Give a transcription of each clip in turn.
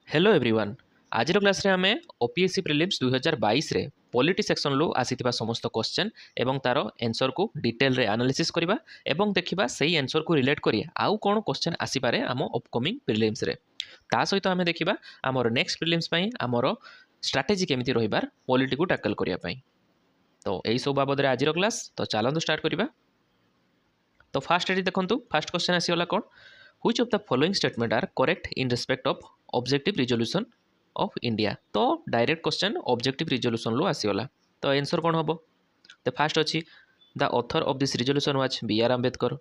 Hello everyone. आज class रे आमे ओपीएससी प्रीलिम्स 2022 रे पॉलिटी सेक्शन लो आसीथिबा समस्त क्वेश्चन एवं तारो आंसर को डिटेल रे एनालिसिस करबा एवं देखिबा सही आंसर को रिलेट करी आउ कोन क्वेश्चन आसी पारे आम अपकमिंग प्रीलिम्स रे। ता सहित आमे देखिबा हमर नेक्स्ट प्रीलिम्स पई हमर स्ट्रेटजी केमिति रहिबार पॉलिटी को टैकल करिया पई। तो एई सब बाबद रे आज क्लास तो चलंतु स्टार्ट करबा। तो फास्ट एटी देखंतु फास्ट क्वेश्चन आसी होला कोन Which of the following statement are correct in respect of objective resolution of India? तो डायरेक्ट क्वेश्चन ऑब्जेक्टिव रिजोल्यूशन लो आसीगला। तो आंसर कौन हम? तो फास्ट अच्छी the author of this resolution was B R. Ambedkar.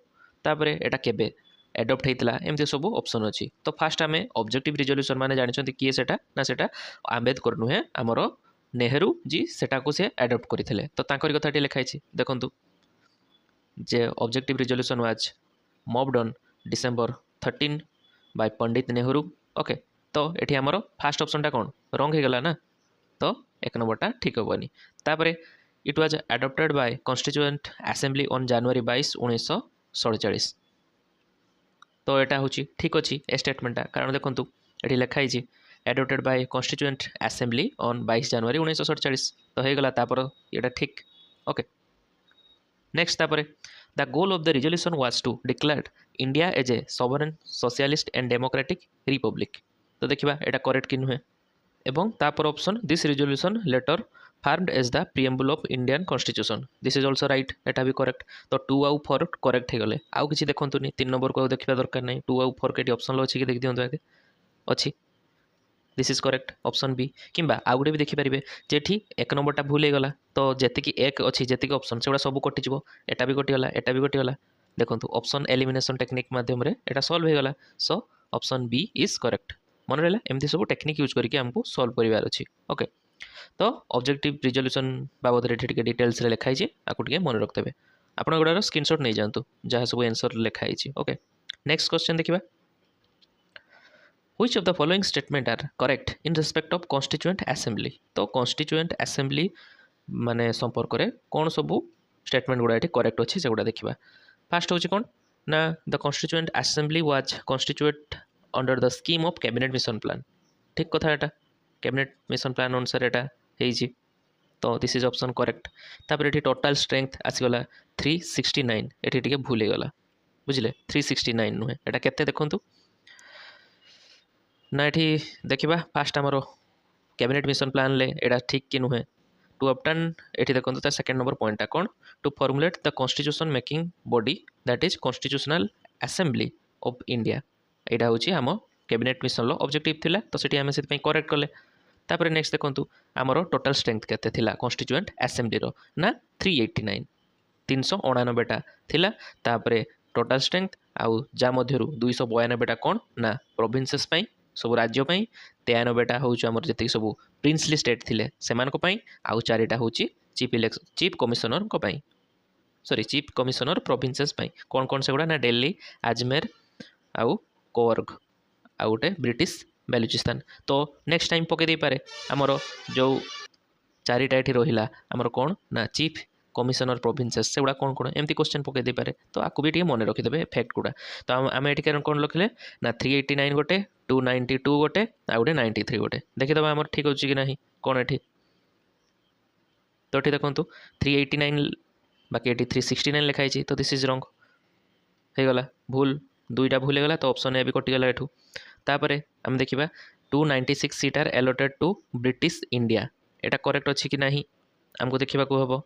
तापर एटा केबे एडप्ट होता एमती सब ऑप्शन अच्छी। तो फास्ट आम ऑब्जेक्टिव रिजोल्यूशन माने जानते किए सेटा ना सेटा आंबेडकर नुहे आमर नेहरू जी सेटा को से एडप्ट करते। तो तांकर कथाटी लिखाई देखंतु जे objective resolution was moved on December 13 by Pandit Nehru. Okay तो ये आमर फास्ट ऑप्शन टा कौन रंग हो गला ना। तो एक नंबरटा ठीक हेनी। तापर it was adopted by constituent assembly on January 22 1947। तो यहाँ हूँ ठीक अच्छी ए स्टेटमेंटा कारण देखूँ ये लिखाई adopted by constituent assembly on 22 January 1947। तो हो गला ये ठीक। ओके नेक्स्ट तापर the goal of the resolution was to declare India as a sovereign socialist and democratic republic. तो देखिबा एटा करेक्ट कि नुहे एवं तापर option this resolution later formed as the preamble of Indian constitution this is also right एटा भी correct. तो 2 आउ 4 करेक्ट हो गले आउ किछि देखंतुनी 3 नंबर को देखिबा दरकार नहीं 2 आउ 4 केटी ऑप्शन लो अछि कि देख दियंतु आगे अछि this is correct option B. किंबा आउ गोटे भी देखिपारे जेठी एक नंबरटा भूल हो गला तो जेतिकी एक अच्छी जेतिकी ऑप्शन से सब कटिज एटा भी कटिगला एटा भी कटिगला। देखो ऑप्शन एलिमिनेशन टेक्निक माध्यम रे एटा सॉल्व हो गला। So option B is correct. मन रहा एमती सब टेक्निक यूज करके हमको सॉल्व करिवार अछि। ओके तो ऑब्जेक्टिव रिजोल्यूशन बाबद रे टिके डिटेल्स रे लिखाई आकु टिके मन रखतेबे आपण गुडार स्क्रीनशॉट नहीं जानतु जहाँ सब आंसर लिखाई। ओके नेक्स्ट क्वेश्चन देखिबा Which of the following statement are correct in respect of constituent assembly? तो constituent assembly माने संपर्क रे कौन सबू स्टेटमेंट गुड़ा ये करेक्ट अच्छी से गुड़ा देखा। फास्ट हूँ कौन ना the constituent assembly was constitute under the scheme of cabinet mission plan. ठीक कथा एटा कैबिनेट मिशन प्लान अनुसार एटा है। तो दिस इज ऑप्शन करेक्ट। तापर ये टोटाल स्ट्रेंथ आसीगला 369 ये टे भूल हो गला बुझे 369 नुहे एटा केते देखंतु ना ये देखा। फास्ट आमर कैबिनेट मिशन प्लान ले एटा ठीक कि नुहे टू ऑप्टन ये देखो सेकेंड नंबर पॉइंटा कौन to formulate the constitution making body that is constitutional assembly of India. यहाँ हूँ आम कैबिनेट मिशन ऑब्जेक्टिव थिला तो सीटी आम से करेक्ट कले। तापर नेक्स्ट देखो आमर टोटाल स्ट्रेंथ केते थिला कॉन्स्टिट्यूएंट असेंबली रो ना 389 399टा थिला। तापर टोटाल स्ट्रेंथ आउ जा मध्यरु 292टा कौन ना प्रोविंसेस पई सब राज्य 93टा हूँ आम जी सब प्रिंसली स्टेट थिले सेमानक आउ 4टा हूँ chief commissioner sorry chief commissioner provinces कौन कौन से गुड़ा ना दिल्ली अजमेर आउ कोर्ग आउ गोटे ब्रिटिश बेलुचिस्तान। तो नेक्स्ट टाइम पकई पारे आमर जो 4टा ये रहा आमर कौन ना चीफ कमिशनर प्रोविंसेस से गुड़ा कौन कौन एमती क्वेश्चन पकई पारे। तो आपको भी मन रखिदे फैक्ट गुड़ा। तो आम ये कौन लिखले ना 389 गोटे 292 गोटे आ गोटे 93 गोटे देखीदे आम ठीक अच्छे कि ना कौन ये। तो ये देखो 389 बाकी 369 लिखाई तो दिस इज रंग हो गला भूल 2टा भूल गला। तो ऑप्शन ए भी कटिगला एठू। तापर आम देखा 296 seat are allotted to British India एटा करेक्ट अच्छी कि ना आमको देखा हम।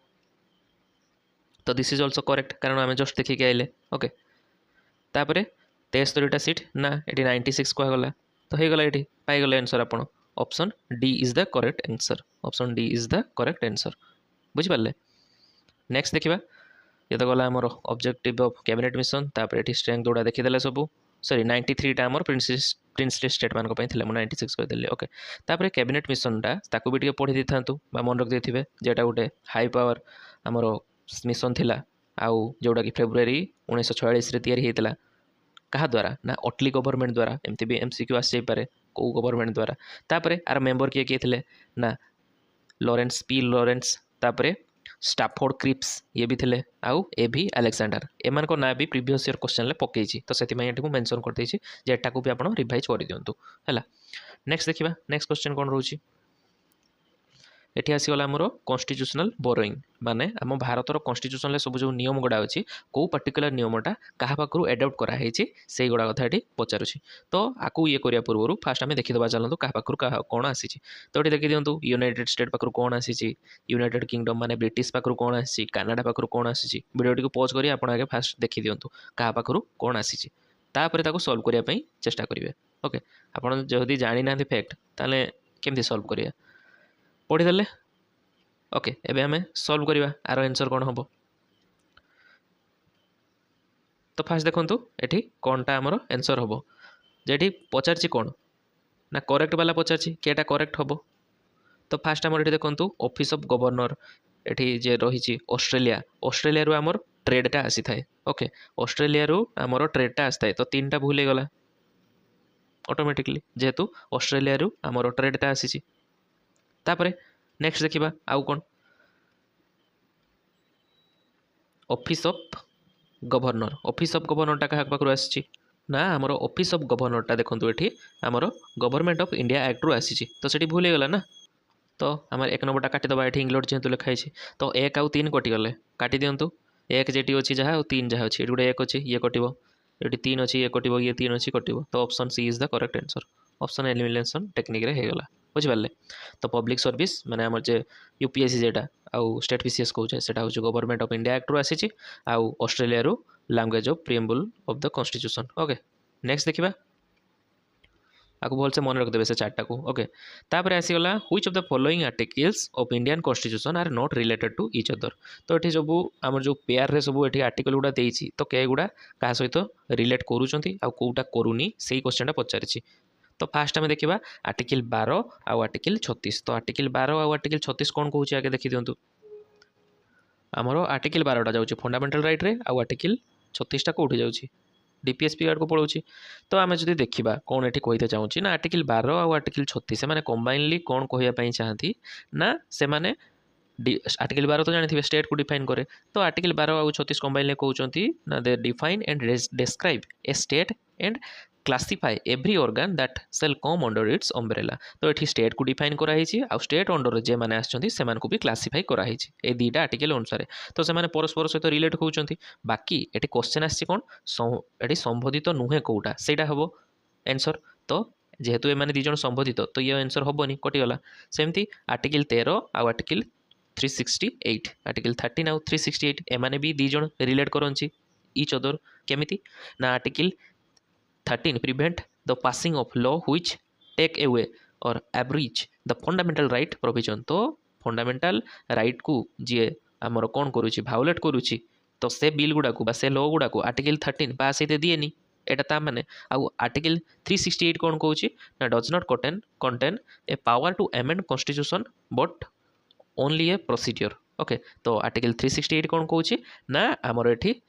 तो दिस इज ऑल्सो करेक्ट कारण आम जस्ट देखिए आइले। ओके तापर 73टा सीट ना ये 96 कहगला तो हो गला ये पाईगले आंसर आप option D is the correct answer. Option D is the correct answer बुझिपारे। नेक्स्ट देखा ये तो गला आमर ऑब्जेक्टिव ऑफ कैबिनेट मिशन। तापर ये स्ट्रेंथ गुड़ा देखीदे सब सॉरी 93टा आमर प्रिंसली स्टेट मान 96 करदे। ओके तापर कैबिनेट मिशनटा ताकू भी टिके पढ़ी था मन रखी थे जेटा गोटे हाई पावर आमर मिशन थिला आउ जोटा कि फेब्रुआरी 1946 तैयारी होता क्या द्वारा ना अटली गवर्नमेंट द्वारा एमती भी एमसीक्यू आसी पारे कौ गवर्नमेंट द्वारा। तापर आर मेंबर किए किए थे ना लॉरेंस पी लॉरेंस तापर स्टाफोर्ड क्रिप्स ये भी थे आउ एभी अलेक्सांडर एमान को ना भी प्रीवियस ईयर क्वेश्चन पकई तो से मेंशन कर देछि जे एटा को भी आपण रिवाइज कर दियंतु हैला। नेक्स्ट देखिबा नेक्स्ट क्वेश्चन कोन रहउछि एठी आसीगला आमर कन्स्टिट्यूशनल बोरोइंग माने आम भारतर कन्स्टिट्यूशन सब जो नियम गुड़ा अच्छी कौ पर्टिकुलर नियमटा क्या पाखु एडप्ट कराई से गुड़ा कथा ये पचारुच्छी तो आपको ये करने पूर्व फास्ट आम देखीदा चलते क्या पाखु कौन आसी तो ये देखी दिंतु यूनाइटेड स्टेट पाखु कौन आसी यूनाइटेड किंगडम माने ब्रिटिश पाखु कौन आसी कानाडा पाखु कौन आसी वीडियो को पॉज करी आप आगे फास्ट देखी दिंतु क्या पाखु कौन आसी तापर ताको सॉल्व करने चेष्टा करेंगे ओके आपड़ जदि जानी ना फैक्ट ताले केमती सॉल्व करिया पढ़ीदे ओके एबे हमें सॉल्व करवा आर आंसर कौन हम तो फास्ट देखु ये कौनटा आमर आंसर हम जे पचार कौन ना करेक्ट वाला पचार किएटा करेक्ट हम तो फास्ट आमर ये देखु ऑफिस ऑफ गवर्नर ये जे रही ऑस्ट्रेलिया ऑस्ट्रेलिया रू आमर ट्रेडटा आसी थाए ओके ऑस्ट्रेलिया रू आमर ट्रेडटा आसी थाए तो 3टा भूल हो गला ऑटोमेटिकली जेहेतु ऑस्ट्रेलिया रू आमर ट्रेडटा आसी तापरे नेक्स्ट देखिबा आउ कौन ऑफिस ऑफ गवर्नरटा क्या पाखु आसी ना आमर ऑफिस ऑफ गवर्नरटा देखो ये आमर गवर्नमेंट ऑफ इंडिया एक्ट रु आसी तो सेठी भूल हो गला ना तो आम 1 नंबरटा काटिदेबा ये इंग्लैंड जेहेतु लिखाई तो 1 आउ 3 कटिगले काटी दिंतु 1 जेटी अच्छी जहाँ और 3 जहाँ अच्छी गोटे 1 अच्छी ये कटो ये 3 अच्छी ये कटो ये 3 अच्छी कटो तो option C is the correct answer option elimination technique रे होगला बुझिपारे तो पब्लिक सर्विस माने आमर जे यूपीएससी जेटा आउ स्टेट पीसीएस कहूचे सेटा होचे गवर्नमेंट ऑफ इंडिया एक्ट रु आसी आउ ऑस्ट्रेलिया रू language of preamble of the constitution okay next देखिबा आपको भल से मन रखिदेवे से 4टा को ओके तापर आसीगला which of the following articles of Indian constitution are not related to each other तो ये सब आमर जो पेयर रे सब ये आर्टिकल गुड़ा देइछि तो के गुड़ा का सहित रिलेट करूछंती आ कोटा करूनी से क्वेश्चनटा पचारिछि तो फास्ट आम देखा आर्टिकल 12 आउ आर्टिकल 36 तो आर्टिकल 12 आउ आर्टिकल 36 कौन कहूँ आगे देखी दिंतु आमर आर्टिकल 12टा जाऊँगी फंडामेंटल राइट रे आउ आर्टिकल 36टा कौटी जाऊँगी डीपीएसपी गार्ड को पड़ोची तो आम जो देखा कौन ये कहते चाहूँगी ना आर्टिकल 12 आउ आर्टिकल 36 से कंबाइनली कौन कहवाई चाहती ना से आर्टिकल 12 तो जानते स्टेट को डिफाइन करे तो आर्टिकल 12 आउ 36 कंबाइनली कहते ना they define and describe a state and classify every organ that shall come under its umbrella तो ये स्टेट को डिफाइन कराई आउ स्टेट अंडर जे मैंने आसमान को भी क्लासीफाई कराई ए 2टा आर्टिकल अनुसार तो से परस्पर सहित रिलेट होती बाकी ये क्वेश्चन आसी कौन ये संबोधित नुहे कौटा से हम आंसर तो जेहेतु ये मैंने 2 जन संबोधित तो ये आंसर हेनी कटिगला सेमती आर्टिकल 13 आउ आर्टिकल 368 आर्टिकल 13 आउ 368 एमाने भी 2 जन रिलेट करंची ईच अदर केमिति ना article 13 prevent the passing of law which take away or abridge the fundamental right provision तो fundamental right को जी आमर कौन करुच्ची भायोलेट करुच्ची तो से बिल गुड़ा को से लॉ गुड़ा को आर्टिकल 13 पास होते दिएनी एटा ता माने आउ आर्टिकल 368 कौन कहूँ ना does not contain a power to amend constitution but only a procedure okay तो आर्टिकल 368 कौन कहूँ ना आमर एठी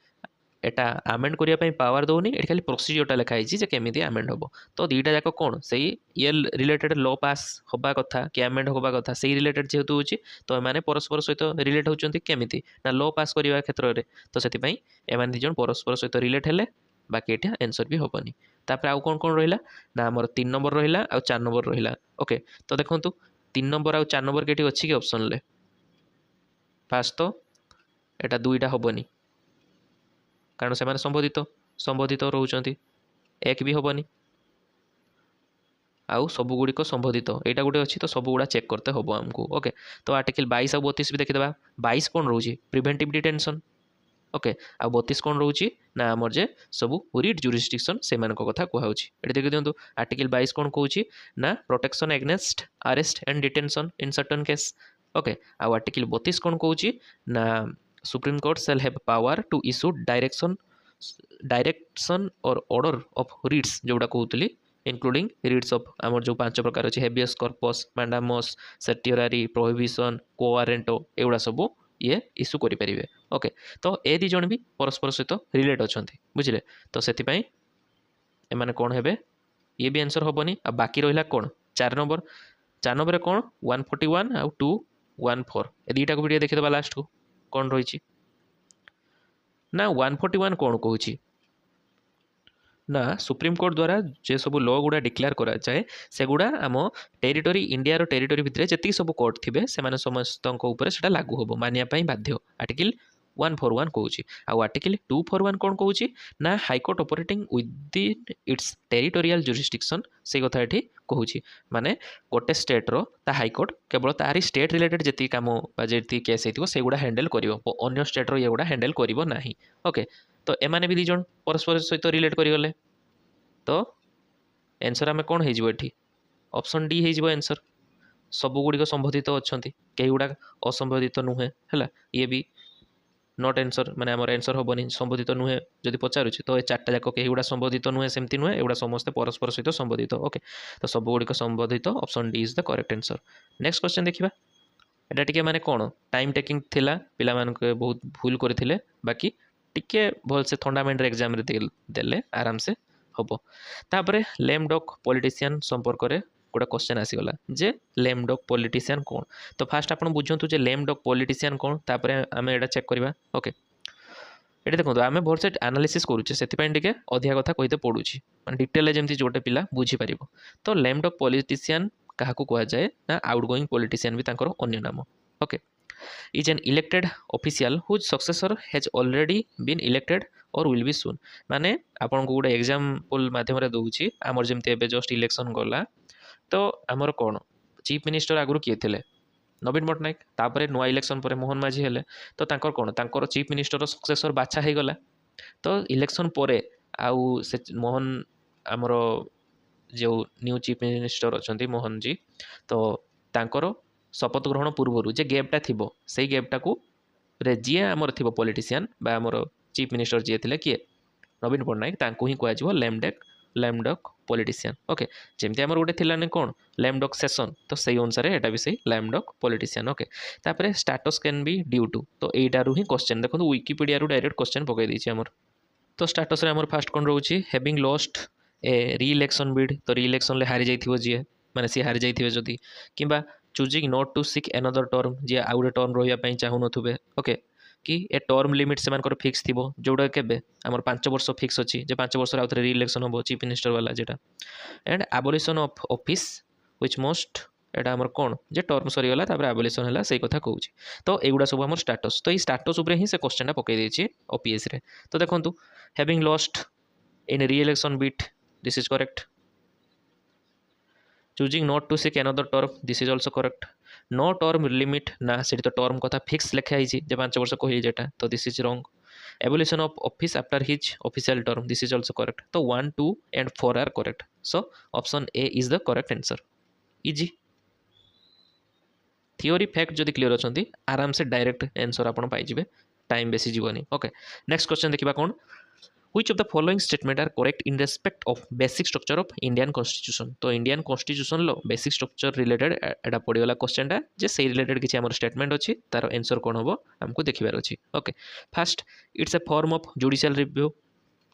एटा आमेंड करने पावर दौनी ये खाली प्रोसीजरटा लिखाई जे केमी आमेंड हम तो 2टा जाक कौन से ये रिलेटेड लॉ पास होबा कथा कि आमेंड होबा कथा से रिलेटेड जेहेतु होची तो एमाने परस्पर सहित रिलेट होचंती केमिति ना लॉ पास करने क्षेत्र में तो से एम 2 जन परस्पर सहित रिलेट हेले बाकी ये आंसर भी हेनी तापर आउ कौन कौन रहा ना आमर 3 नंबर रहा आ 4 नंबर रहा ओके तो देखो 3 नंबर आउ 4 नंबर के अच्छी कि ऑप्शन ले फास्ट तो यहाँ 2टा हेनी कारण से संबोधित रोचंती 1 भी हेनी आउ सबुगुड़िक संबोधित यहाँ गोटे अच्छी तो सबुगुड़ा चेक करते हम आमको ओके तो आर्टिकल 22 और 32 भी देखीदा 22 कौन रोचे प्रिवेंटिव डिटेंशन ओके आ 32 कौन रोचे ना आमर जे सब रिट जुरिस्डिक्शन से कथा कहूँ ये देखी दिंतु आर्टिकल 22 कौन कहूँ ना protection against arrest and detention in certain case okay आ आर्टिकल 32 कौन कहूँ ना Supreme Court shall have power to issue direction और ऑर्डर ऑफ रिट्स जोड़ा कहूली इंक्लूडिंग रिट्स ऑफ आमर जो 5 प्रकार अच्छे हेबियस कॉर्पस मैंडामस सेटियोरारी प्रोहिबिशन कोवारेंटो एगुड़ा सब ये इश्यू करें ओके तो ए 2 जन भी परस्पर सहित रिलेट अच्छा बुझे तो से एम कौन हे ये भी आंसर हेनी आ बाकी रहा कौन 4 नंबर कौन 141 आउ 214 ए 2टा को भी देखीदा लास्ट को कौन रही ना 141 कौन कहूँ ना सुप्रीमकोर्ट द्वारा जे सब लॉ गुड़ा डिक्लेयर करा जाए से गुड़ा आम टेरिटोरी इंडिया टेरिटोरी भितर जी सब कोर्ट थे से समस्त से लागू हम मानिया बाध्य आर्टिकल 141 कहूँ आउ आर्टिकल 241 कौन कहूँ ना high court operating within it's territorial jurisdiction से कथा ये कहूँ माने गोटे स्टेट्र ता हाईकोर्ट केवल तारी स्टेट रिलेटेड जी कम जी केस हो से गुड़ा हैंडल कर अन्य स्टेट्र ये गुड़ा हैंडल करना ओके तो एमाने भी दिजन परस्पर सहित रिलेट करिगले तो एनसर आम कौन हो ऑप्शन डी हो एनसर सब गुड़िक संबोधित अच्छा कई गुड़ा असंबोधित नुहे है ये भी नॉट एनसर माने आमर एनसर हेनी संबोधित नुहे जदि पचारूँ तो ये चार्टा जाक कई गुड़ा संबोधित नुहे सेमती नुहे एगुड़ा समस्ते परस्पर सहित संबोधित ओके तो सब गुड़िक संबोधित option D is the correct answer next question देखा एटा टिके माने कौन टाइम टेकिंग थिला पिला मानके बहुत भूल करथिले बाकी टिके भल से फंडामेंट एग्जाम रे देले आराम से हम तापर लेम डॉग पॉलिटिशियन संपर्क में गोटे क्वेश्चन आसीगला जे लेम डॉग पॉलिटिशियन कौन तो फास्ट आप बुझंतु जे लेम डॉग पॉलिटिशियन कौन तापर आम एटा चेक करवा ओके ये देखो आम भल से एनालिसिस करुचे से अधिका कथा कहते पड़ुची डिटेल जमी जोटे पिला बुझीपर तो लेम डॉग पॉलिटिशियन क्या कहुए ना आउट गोइंग पॉलिटिशियन भी तांकर अन्य नाम okay is an elected official whose successor has already been elected or will be soon माने आपन को गोटे एग्जांपल माध्यम रे दउची हमर जेमते एबे जस्ट इलेक्शन गला तो हमर कोन चीफ मिनिस्टर आगुरु किए थिले नवीन पट्टनायक तापरे नुआ इलेक्शन पर मोहन माझी हेले तो तांकर कोन तांकर चीफ मिनिस्टर सक्सेसर बाछा हे गला तो इलेक्शन परे आउ से मोहन हमर जो new chief minister अछंती Mohan ji तो तांकर शपथ ग्रहण पूर्व जे गैपटा थी से गैपटा को जी आमर थी पॉलिटिशियन बा आमर चीफ मिनिस्टर जी थे किए नवीन पट्टनायक तांको ही कह लैमडॉग पॉलिटिशियन ओके जमती आमर गोटे थिलाने कौन लैमडॉग सेशन तो सही अनुसार एटा भी सही लैमडॉग पॉलिटिशियन ओके तापर status can be due to तो एटारू ही क्वेश्चन देखो विकिपीडिया रू डायरेक्ट क्वेश्चन पकई देछि आमर तो स्टेटस रे आमर फास्ट कौन रोची हैविंग लॉस्ट ए री इलेक्शन बिड तो री इलेक्शन ले हारी जाइथिबो जी माने सी हारी जाइथिबे जदी किबा choosing not to seek another term जी आउ गोटे टर्म रही चाहूँ नुवे ओके कि ए टर्म लिमिट से फिक्स थी जोटा के आम 5 वर्ष फिक्स अच्छी जे 5 वर्ष आउ रि इलेक्शन हम चीफ मिनिस्टर वाला जेटा and abolition of office which most एटा आमर कौन जे टर्म सरीगला एबोलिशन है से कथा कहूँ तो एगुड़ा सब आम स्टाटस तो ये स्टाटस उपर ही से क्वेश्चन पकई देछि ओपीएस रे तो देखंतु हैविंग लॉस्ट इन री election bit this is correct choosing not to seek another term this is also correct no term limit ना से तो टर्म कथा फिक्स लिखा है जे 5 वर्ष कहली जेटा तो this is wrong abolition of office after his official term this is also correct तो 1 2 and 4 are correct so option A is the correct answer easy theory fact जदि क्लियर अछंती आराम से डायरेक्ट आंसर आपण पाई जिवे टाइम बेसी जीवनी okay next question देखिबा कोन Which of the following statement are correct in respect of basic structure of Indian Constitution? तो Indian constitution लो basic structure related एटा पड़ीगला question टा जे से रिलेटेड किसी आमर स्टेटमेंट अच्छी तार आंसर कौन हम हमको देखिबार अच्छी okay first it's a form of judicial review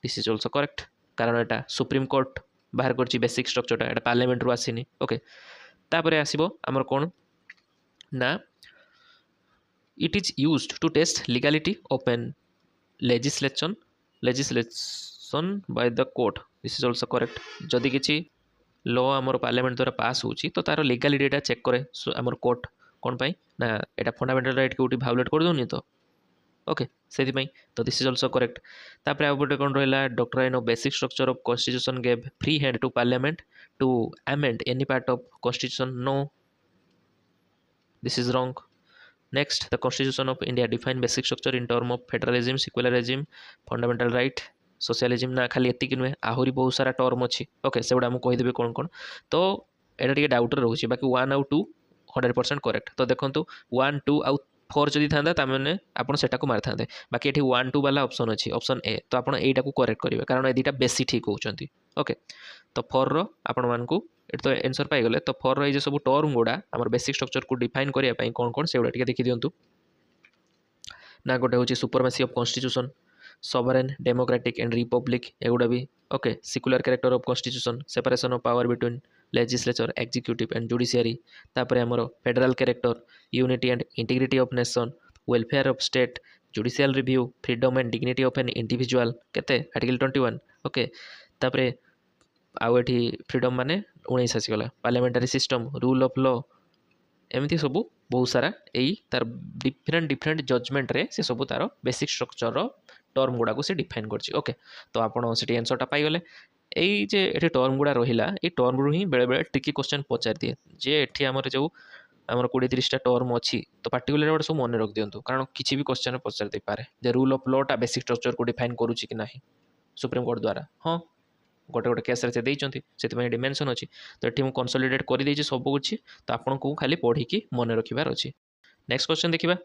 this is also correct कारण एटा सुप्रीम कोर्ट बाहर करछि बेसिक स्ट्रक्चर एटा पार्लियामेंट रु आसीनी ओके तापरे आसीबो आमर कोन ना it is used to test legality of an legislation by the court this is also correct जदि किसी लॉ आमर पार्लियामेंट द्वारा पास होची तो तार लीगैलिटीटा चेक करे आमर कोर्ट कौन पाई ना एटा फंडामेंटल राइट के भायोलेट कर दोनी तो ओके से तो दिस इज आल्सो करेक्ट तापर आ गोटे कौन रहा doctrine of basic structure of constitution gave free hand to parliament to amend any part of constitution no this is wrong Next, the Constitution of India define basic structure in term of federalism, secularism, fundamental right, socialism ना खाली एतिक नुहे आहुरी बहुत सारा term अच्छी okay से गुड़ा मुझे कहीदेवी कौन कौन तो एटा टिके डाउटर रोचे बाकी 1 आउ 2 100% करेक्ट तो देखो 1 2 आउ 4 जदि था ताने आपड़ से मारी था बाकी ये 1 2 वाला ऑप्शन अच्छी ऑप्शन ए तो आप यहीटा को करेक्ट करेंगे कारण ये दुटा बेसी ठीक होती ओके तो 4 रो आपण मानकू ये तो आंसर पाइगले तो 4 रही सब टर्म गुड़ा आम बेसिक स्ट्रक्चर को डिफाइन करने कौन कौन से गुड़ा देखी दिंतु ना गोटे हूँ supremacy of constitution sovereign democratic and republic एगुड़ा भी okay secular character of constitution separation of power between legislature executive and judiciary तापर आमर federal character unity and integrity of nation welfare of state, judicial review, freedom and dignity of an individual केते article 21 okay. तापरे आउ एठी freedom माने 19 आसीगला, parliamentary system, rule of law, एमती सबू बहुत सारा यही तार डिफरेंट डिफरेंट जजमेंट रे से सबू तार बेसिक स्ट्रक्चर टर्म गुड़ा को से डिफाइन करछि ओके। तो आपण सेठी आंसरटा पाइगले। এই যে এটি টর্ম গুড়া রহিলা এই টর্মরু ହିଁ বেଳେବେଳେ ट्रिकी क्वेश्चन पचारि दिए जे एठी आमर जो आमर 20-30टा टर्म अच्छी तो पार्टिकुलर गोटे सब मन रख दिंतु कारण किसी भी क्वेश्चन पचारि दे पारे जे रूल ऑफ लॉ टा बेसिक स्ट्रक्चर को डिफाइन करूची कि नाही सुप्रीम कोर्ट द्वारा हाँ गोटे गोटे केस से देइचंती सेति पई मेंशन अछि। तो एठी मु कंसोलिडेट कर देछि सब कुछ तो आपन को खाली पढ़ी की मन रखिबार अछि। नेक्स्ट क्वेश्चन देखिबा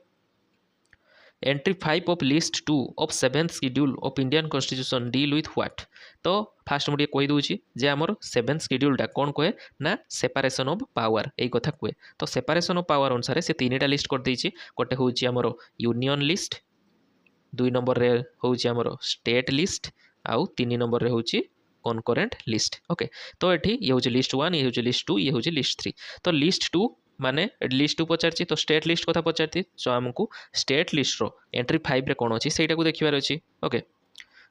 entry 5 of list 2 of 7th schedule of Indian constitution deal with what. तो फास्ट मुझे कही दूची जे आमर 7th शेड्यूलटा कौन कहे ना सेपारेशन ऑफ पावर यही कथा कहे। तो सेपारेशन ऑफ पावर अनुसार से 3टा लिस्ट कर देछि गोटे होउची आमर यूनियन लिस्ट 2 नंबर रे होउची आमर स्टेट लिस्ट आउ 3 नंबर रे होउची कॉन्करेंट लिस्ट ओके। तो एठी ये होउची लिस्ट 1 ये होउची लिस्ट 2 ये होउची लिस्ट 3। तो लिस्ट 2 माने लिस्ट 2 पचारछि तो स्टेट लिस्ट कथा पचारछि सो हमकु स्टेट लिस्ट रो एंट्री 5 रे कोन अछि सेटा को देखिबार अछि ओके।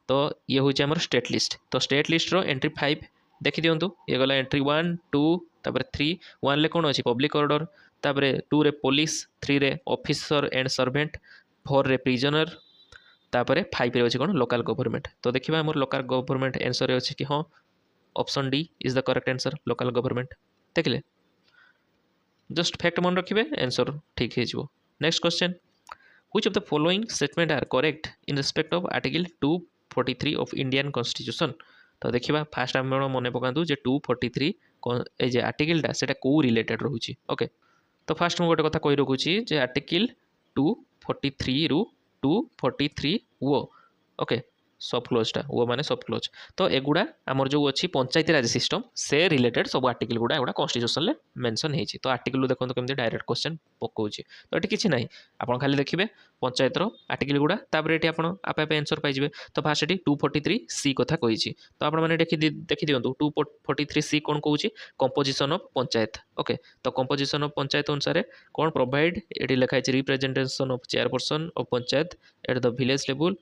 तो ये होउछि हमर स्टेट लिस्ट तो स्टेट लिस्ट रो एंट्री 5 देखि दियंतु ये गला एंट्री 1 2 तापर 3 1 ले कोन अछि पब्लिक ऑर्डर तापर 2 रे पुलिस 3 रे ऑफिसर एंड सर्वेंट 4 रे प्रिजनर तापर 5 रे अछि कोन लोकल गवर्नमेंट। तो देखिबा हमर लोकल गवर्नमेंट आंसर रे अछि कि हां option D is the correct answer local government देखले जस्ट फैक्ट मन रखिबे आंसर ठीक है जो। Next question which of the following statement are correct in respect of article 243 ऑफ इंडियन कॉन्स्टिट्यूशन। तो देखिबा फास्ट हम मन पकांतु जे 243 ए जे आर्टिकलटा सेटा को रिलेटेड रहउची ओके। तो फास्ट मु गोटे कथा कहि रखुची जे आर्टिकल 243 रु 243 वो ओके सब क्लोजटा वो माने सब क्लोज। तो एगुड़ा आमर जो अच्छी पंचायती राज सिस्टम से रिलेटेड सब आर्टिकल गुड़ा एगुड़ा कॉन्स्टिट्यूशन में मेंशन होती। तो आर्टिकल देखो केमती डायरेक्ट क्वेश्चन पकाउछि तो ये किसी ना आप खाली देखिए पंचायतर आर्टिकल गुड़ा तापर ये आप आंसर पाइबे। तो फास्ट ये 243 सी कथा कही तो आपने देखी दिंतु 243 सी कौन कौन कंपोजिशन ऑफ पंचायत ओके। तो कंपोजिशन ऑफ पंचायत अनुसार कौन प्रोवाइड ये लिखाई representation of chairperson of panchayat at the village level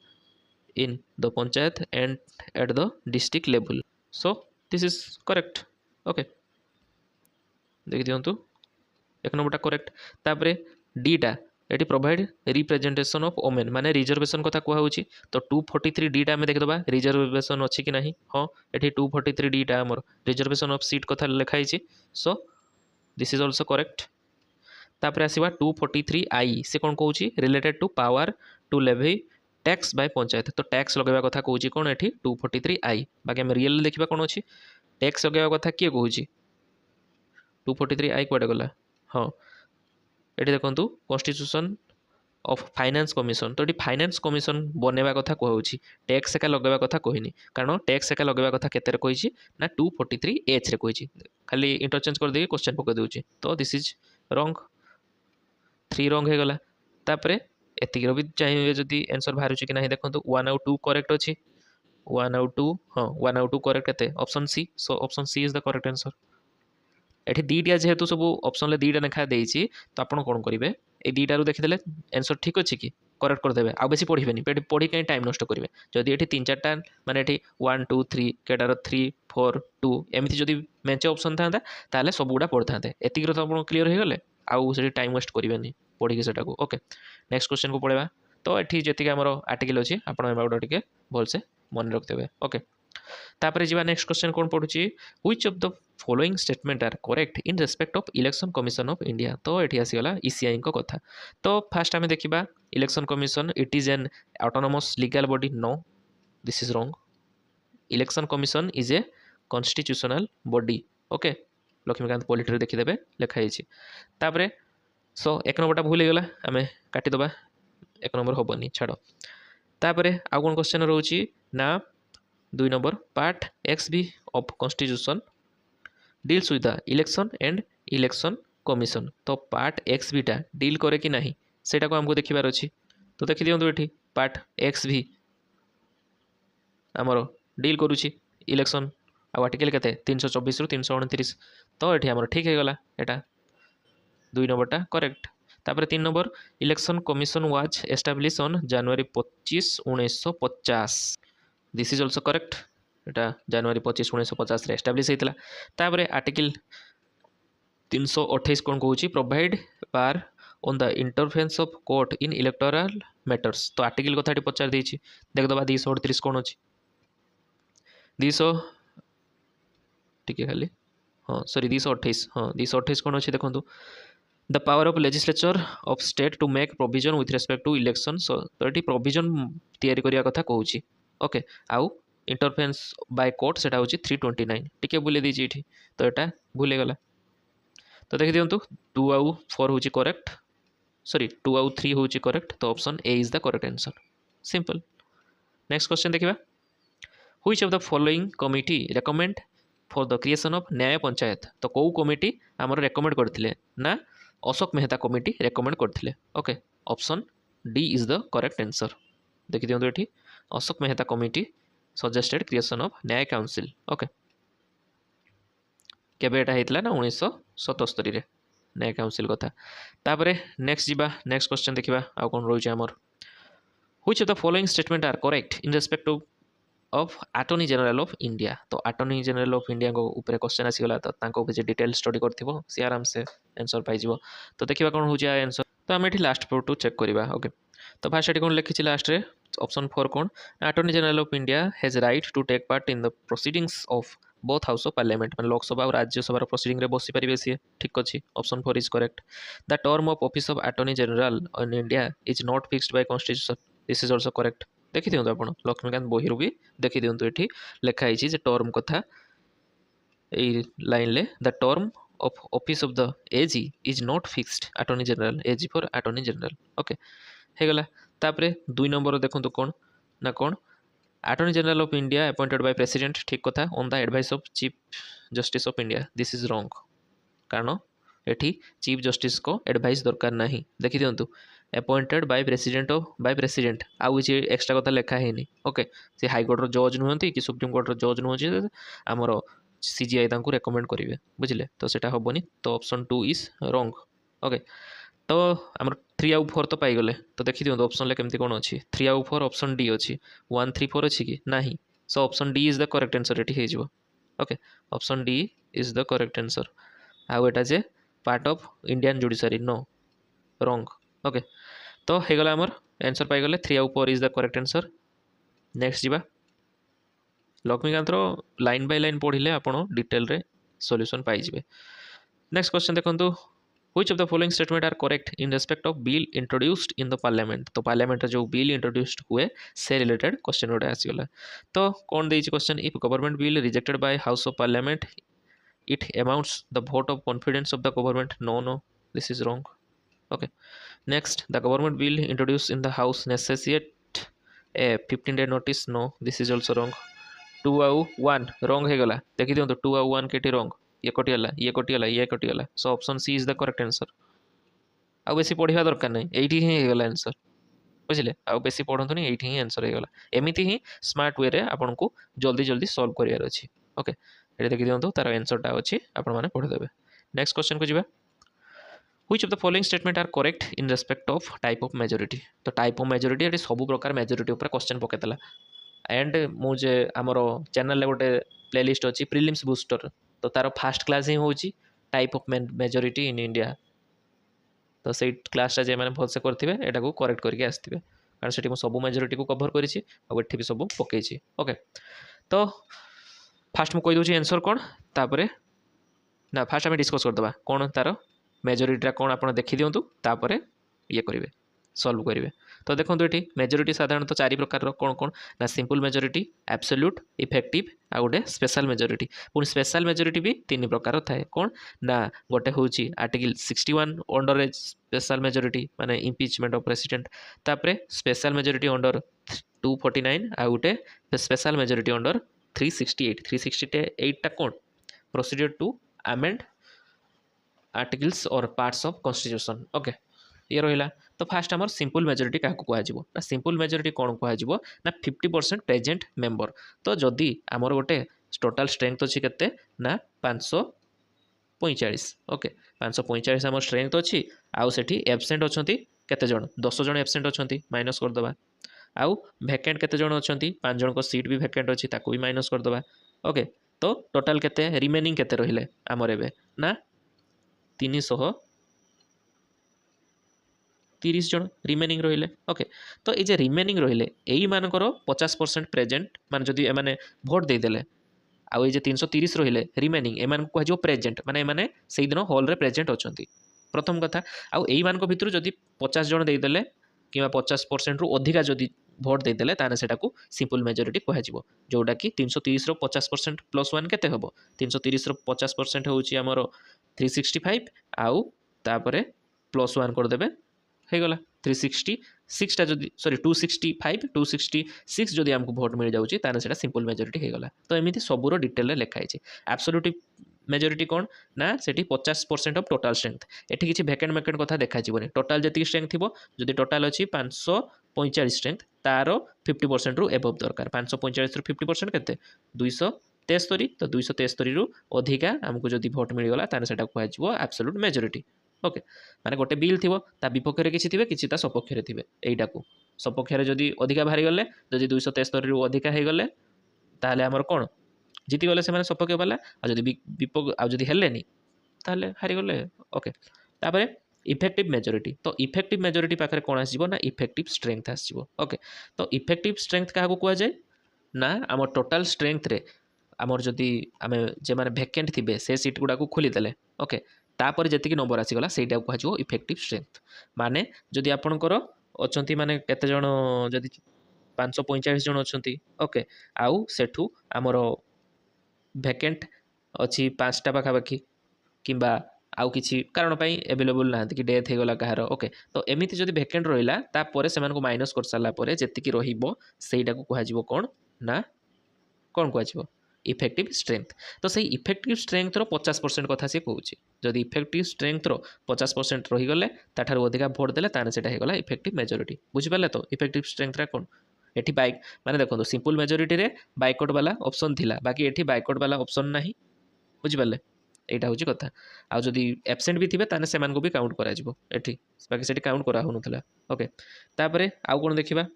in the panchayat and at the district level. So this is correct okay देखि दियंतु एक नंबरटा करेक्ट। तापरे डी टा eighty provide representation of women माने reservation कथा कुआ होची। तो 243 डी टा में देख दबा रिजर्वेशन अछि कि नाही हां एटी 243 डी टा हमर रिजर्वेशन ऑफ सीट कथा लिखाई छी so this is also correct. तापरे आसीबा 243 आई से कोन कहूची related to power to levy tax by panchayat. तो टैक्स लगेबा कथा कहूची कोन एठी 243 आई बाकी हम रियल देखिबा कोन अछि टैक्स लगेबा कथा किए कहूची 243 आई कोडे गला हां एठी देखंतु कॉन्स्टिट्यूशन ऑफ फाइनेंस कमिशन। तो एठी फाइनेंस कमिशन बनेबा कथा कहूची टैक्स एका लगेबा कथा कहिनी कारण टैक्स एका लगेबा कथा केते रे कहिची ना 243 एच रे कहिची खाली इंटरचेंज कर देकी क्वेश्चन पके देउची। तो दिस इज रॉन्ग 3 रॉन्ग हे गला। तापरे एतिक भी चाहिए जदि आंसर बाहर कि ना देखो 1 आउ 2 करेक्ट अच्छी 1 आउ 2 हाँ 1 आउ 2 करेक्ट एते option C. So option C is the correct answer. एठी दीटा जेहेतु सब ऑप्शन ले दीटा लेखा देइछि तो आपण कोन करिवे ए दीटा रु देखिदेले आंसर ठीक अछि कि करेक्ट कर देबे आ बेसी पढ़िबेनी पढ़ी कहीं टाइम नष्ट करिवे। जदि एठी 3-4टा माने एठी 1 2 3 केटार 3 4 2 एमिति जदि मेंचे ऑप्शन थांता ताले सब गुडा पढ़थांते एतिक तो आपण क्लियर हे गले आउ से टाइम वेस्ट करिवेनी पढ़ी सेटा को ओके। नेक्स्ट क्वेश्चन को पढ़ेबा। तो एठी जेतिक हमर आर्टिकल अछि आपण एबाउट टिके भल से मन रख देबे ओके। तापर जीवा नेक्स्ट क्वेश्चन कोन पढुची which of the following statement are correct in respect of election commission of India. तो एठी आसी गला ईसीआई को कथा। तो फर्स्ट हमें देखिबा election commission it is an autonomous legal body no this is wrong. Election commission is a constitutional body okay Laxmikanth polity देखि देबे लिखा हिची। तापर सो एक नंबरटा भूल गला आमे काटी दबा एक नंबर होबनी छाड़। तापर आउ कोन क्वेश्चन रहउची ना 2 number part X B of constitution deals with the election and election commission. तो पार्ट एक्स बी टा डील करे कि नहीं सेटा को हमको देखिबार अछि। तो देखि दियंतु एठी पार्ट एक्स बी हमरो डील करूची इलेक्शन आ आर्टिकल केते 324 रु 329। तो एठी हमरो ठीक हे गला एटा 2 नंबरटा करेक्ट। तापर 3 number election commission was establish on January 25 1950 this is also correct एटा जनवरी 25 1950 रे एस्टाब्लिश हेतला तापर आर्टिकल 328 कौन कहूँ provide bar on the interference of court in electoral matters तो आर्टिकल कथा पचार देछि देखदबा 238 कौन अछि 200 टिके खाली हाँ सॉरी 228 हाँ 228 कौन अच्छी देखो the power of legislature of state to make provision with respect to election so तो ये प्रोविजन तैयारी करिया कथा कहूँ ओके आउ इंटरफेरेंस बाय कोर्ट सेटा होची 329 टिके बुले दीची इठी तो एटा भूले गला तो देखि दियंतु 2 आउ 4 होची करेक्ट सॉरी 2 आउ 3 होची करेक्ट तो option A is the correct answer simple next question देखिबा which of the following committee recommend for the creation of nyaya panchayat तो कौ कमिटी आमर रेकमेंड करथिले ना अशोक मेहता कमिटी रेकमेंड करथिले okay option D is the correct answer देखि दियंतु एठी Ashok Mehta committee suggested creation of nyaya council okay केबे एटा हेतला ना 1977 रे न्याय काउंसिल कथा तापरे नेक्स्ट जीबा नेक्स्ट क्वेश्चन देखिबा आ कोन रहउछ हमर which of the following statement are correct in respect to of Attorney general of India तो अटॉर्नी जनरल ऑफ इंडिया को ऊपर क्वेश्चन आसीगला तो तांको जे डिटेल स्टडी करथिबो सी आराम से आंसर पाइ जिवो तो देखिबा कोन होउछ आंसर तो हम एठी लास्ट फोटो चेक करिबा ओके तो फास्ट एठी कोन लिखिछि लास्ट रे ऑप्शन 4 कोन attorney general of India has right to take part in the proceedings of both house of parliament मान लोकसभा और राज्यसभा प्रोसीडिंग रे बसी परिबे सी ठीक अछि option 4 is correct the term of office of Attorney general in India is not fixed by constitution this is also correct देखि दियंतु आपण लक्ष्मीकांत बहिरु भी देखि दियंतु एठी लेखा आइछि जे टर्म कथा ए लाइन ले the term of office of the AG is not fixed attorney general AG for attorney general okay हे गला तापरे 2 नंबर देखंतु कोन ना कोन attorney general of India appointed by president ठीक कथा on the advice of chief justice of India this is wrong कारण एठी चीफ जस्टिस को एडवाइस दरकार नाही देखि दियंतु अपॉइंटेड बाय प्रेसिडेंट आउ किसी एक्स्ट्रा कथा लिखा है ओके से हाईकोर्टर जज नुहति कि सुप्रीम कोर्टर जज नुहति आमर सीजीआई तांको रेकमेंड करेंगे बुझिले तो सेटा हेनी तो ऑप्शन 2 इज रॉन्ग ओके तो आमर 3 आउ 4 तो पाइगले तो देखि दियंतु ऑप्शन ले केमती कोन अछि 3 आउ 4 ऑप्शन डी अछि 1 3 4 अछि कि नाही so option D is the correct answer एठी हे जिवो okay option D is the correct answer आउ एटा जे part of Indian judiciary no wrong okay तो हेगला आमर आंसर पाइगले 3 आउ 4 is the correct answer next जीवा लक्ष्मीकांत लाइन बाय लाइन पढ़िले आपण डिटेल रे सॉल्यूशन पाई जिवे नेक्स्ट क्वेश्चन देखंतु which of the following statement are correct in respect of bill introduced in the parliament तो पार्लियामेंट जो बिल इंट्रोड्यूस्ड हुए से रिलेटेड क्वेश्चन उडा आसीगला तो कोन देछि question if government bill rejected by house of parliament it amounts the vote of confidence of the government no this is wrong okay next the government bill introduced in the house necessitate a 15-day notice no this is also wrong 2 आउ 1 wrong हे गला देखि दियंतु 2 आउ 1 केटी wrong ये कटिगला so option C is the correct answer आ बेसी पढ़िबा दरकार नै एठी ही हे गला आंसर बुझिले आ बेसी पढंतु नै एठी ही आंसर हे गला एमिति ही स्मार्ट वे रे आपन को जल्दी जल्दी सॉल्व करियार अछि ओके एठी देखि दियंतु तार आंसर टा अछि आपन माने पढि देबे नेक्स्ट क्वेश्चन को जिबा which of the following statement are correct in respect of type of majority तो टाइप ऑफ मेजॉरिटी ये सब प्रकार मेजॉरिटी ऊपर क्वेश्चन पकेतला एंड मुझे आमर चैनल ले गोटे प्लेलिस्ट अच्छी प्रिलिम्स बूस्टर तो तार फास्ट क्लास ही होची type of majority in India तो से क्लासटा जे मैंने भलसे करथिबे एटा को करेक्ट करके आस्थिबे कारण सेठी मु सब मेजॉरिटी को कवर करिछि आ एठी भी सब पकेछि ओके तो फास्ट मु कहि दोछि आंसर कोन तापरे ना फास्ट हम डिस्कस कर दबा कोन तार मेजॉरिटी कौन आप देखी दिंतु तापर ये करेंगे सॉल्व करेंगे तो देखो ये मेजॉरिटी साधारणतः 4 प्रकार कौन कौन ना सिंपल मेजॉरिटी एब्सोल्यूट इफेक्टिव आ गोटे स्पेशल मेजॉरिटी पुणी स्पेशल मेजॉरिटी भी 3 प्रकार थाए कौन ना गोटे हूँ आर्टिकल 61 अंडर स्पेशल मेजॉरिटी माने इम्पिचमेंट ऑफ प्रेसिडेंट तापर स्पेशल मेजॉरिटी अंडर 249 आ गोटे स्पेशल मेजॉरिटी अंडर 368 टा कौन प्रोसीजर टू अमेंड आर्टिकल्स और पार्ट्स ऑफ कॉन्स्टिट्यूशन ओके ये रहा तो फास्ट आमर सिंपल मेजॉरिटी क्या कहुब ना सिंपल मेजॉरिटी कौन कहुब ना 50% प्रेजेंट मेंबर तो जदि आमर गोटे टोटाल स्ट्रेंथ अच्छी केते ना 500 545 ओके 545 आम स्ट्रेंथ अच्छी आउ सेठी एब्सेंट अछंती केते जण 10 जण एब्सेंट अछंती माइनस कर दबा आउ वैकेंट केते जण अछंती 5 जण को सीट भी वैकेंट अछि ताको भी माइनस कर दबा ओके तो टोटल केते रिमेनिंग केते रहिले हमर एबे ना 330 जण रिमेनिंग रहिले ओके तो ये जे रिमेनिंग रहिले एई मानकर 50% प्रेजेंट मान जदी ए माने वोट दे देले आउ ये 330 रहिले रिमेनिंग एमान को जो प्रेजेंट माने माने सेई दिन हॉल रे प्रेजेंट अछंती प्रथम कथा आउ एई मान को भितर जदी 50 जण दे देले किबा 50% रु अधिका जदी भोट दे देले ताने सेटा को सिंपल मेजॉरिटी कहा जिवो जोटा कि 330 रो 50% प्लस 1 केते हबो 330 रो 50% होउची हमरो 365 आउ तापरे प्लस 1 कर देबे हे गला 366 टा जदी सॉरी 265 266 जदी हमको वोट मिल जाउची ताने सेटा सिंपल मेजॉरिटी हे गला तो एमिति सबुरो डिटेल रे लिखा है एब्सोल्यूट मेजॉरिटी कौन ना सेठी 50% ऑफ टोटल स्ट्रेंथ एठी किछि वैकेंट मैकेंट कथा देखा जिवोनी टोटल जति स्ट्रेंथ थिबो जदी टोटल अछि 545 स्ट्रेंथ तारो 50% रु एबव दरकार 545 रु 50% केते 273 तो 273 रु अधिका हमको जदी वोट मिल गला ताने सेटा कहै जिवो एब्सोल्यूट मेजॉरिटी ओके माने गोटे बिल थिबो ता विपक्ष रे किछि थिबे किछि ता सपक्ष रे थिबे एइटा को सपक्ष रे जदी अधिका भारी गले जदी 273 रु अधिका हे गले ताले हमर कोन जीति गले से माने सपक्ष वाला आ जदी विपक्ष आ जदी हेलेनी ताले हारि गले ओके तापरे इफेक्टिव मेजॉरिटी तो इफेक्टिव मेजॉरिटी पाखरे कोन आसीबो ना इफेक्टिव स्ट्रेंथ आसीबो ओके तो इफेक्टिव स्ट्रेंथ काहा को कुआ जाय ना हमर टोटल स्ट्रेंथ रे हमर जदी आमे जे माने वैकेंट थिबे से सीट गुडा को खोली देले ओके तापर जतिक नंबर आसीगला ସେଇଟା କୁହାଯିବ इफेक्टिव स्ट्रेंथ माने जदि आपणकर अछंती माने केते जण जदि 545 जण अछंती ओके आउ सेठू हमर वैकेंट अच्छी 5टा पाखापाखि किंबा आउ किछि कारण पाई अवेलेबल ना कि डेथ हेगला कहार ओके तो एमिति जदि वैकेंट रहिला तापर सेमान को माइनस कर साला परे जतिक रहिबो ସେଇଟା को कुहाजिबो कोन ना कोन कुहाजिबो इफेक्टिव स्ट्रेंथ तो सही इफेक्टिव स्ट्रेंथ रो 50% कथा से कहूची जदि इफेक्टिव स्ट्रेंथ रो 50% रही गले ताठार अधिका वोट देले ताने सेटा हेगला इफेक्टिव मेजॉरिटी बुझि पाले तो इफेक्टिव स्ट्रेंथ रा कोन एठी बाइक माने देखो सिंपल मेजॉरिटी रे बाइकआउट वाला ऑप्शन थिला बाकी एठी बाइकआउट वाला ऑप्शन नाही बुझि पाले एटा होची कथा आ जदि एब्सेंट भी थिबे ताने सेमान को भी काउंट करा जिवो एठी बाकी सेठी काउंट करा होनुथला ओके तापरे आउ कोन देखिबा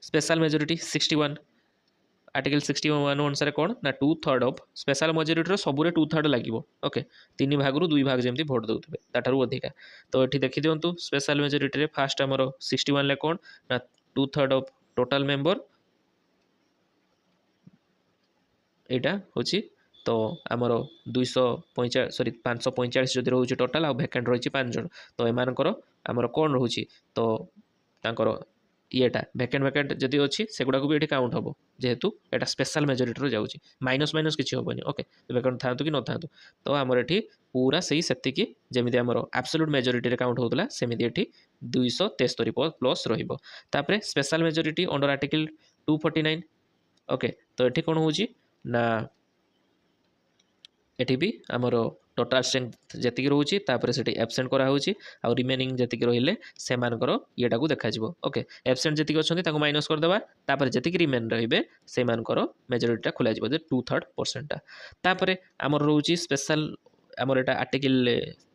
स्पेशल मेजॉरिटी 61 आर्टिकल 61 अनुसार कौन ना 2/3 ऑफ स्पेशल मेजॉरिटी सबुरे 2/3 लगे ओके 3 भाग रु 2 भाग जमी भोट दौथे ताठार अधिका तो ये देखी दिंतु स्पेशल मेजॉरिटी रे फास्ट आमर 61 ले कौन ना 2/3 ऑफ टोटल मेंबर यहाँ हूँ तो आमर 245 सॉरी 545 जदि रोचे टोटाल आ वैकेंट रही 5 जन तो एमानकर आमर कौन रोचे तो तांकर येटा वैकेंट वैकेंट जदि अच्छी सेगुड़ा भी ये काउंट हम जेहेतु यहाँ स्पेशल मेजॉरिटी जाऊँगी माइनस माइनस किसी हेनी ओके वैकेंट था कि न था तो आमर ये पूरा सही सेतिकी जमी आमर एब्सोल्यूट मेजॉरिटी काउंट होता सेमती ये 273 प्लस रही special majority under article 249 okay तो ये कौन हो ना एटी भी आमर टोटाल स्ट्रेंथ जी रोचे से एब्सेंट कराऊँगी आउ रिमेनिंग जी रही से येटा को देखा ओके एब्सेंट जी अच्छा माइनस करदे तापर जी रिमेन रे से मेजॉरिटी खोल 2/3% तापर आमर रोचे स्पेशल आमर यहाँ आर्टिकल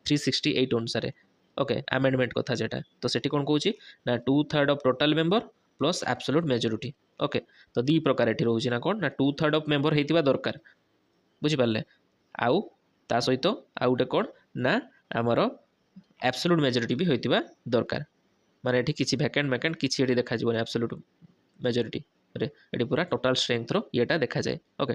368 अनुसार ओके आमेंडमेंट कथा जेटा तो सेठी कौन कहूँ ना 2/3 of total member plus absolute majority okay तो दी प्रकार ये रोचे ना कौन ना 2/3 ऑफ मेंबर होता दरकार बुझिपारे आउ ता सहित आउ गोटे कौन ना आमर एब्सोल्यूट मेजॉरिटी भी होता दरकार माने एठी किछि वैकेंट मैकेंट किछि एठी देखा जीवन एब्सोल्यूट मेजॉरिटी रे एठी पूरा टोटल स्ट्रेंथ रो येटा देखा जाए ओके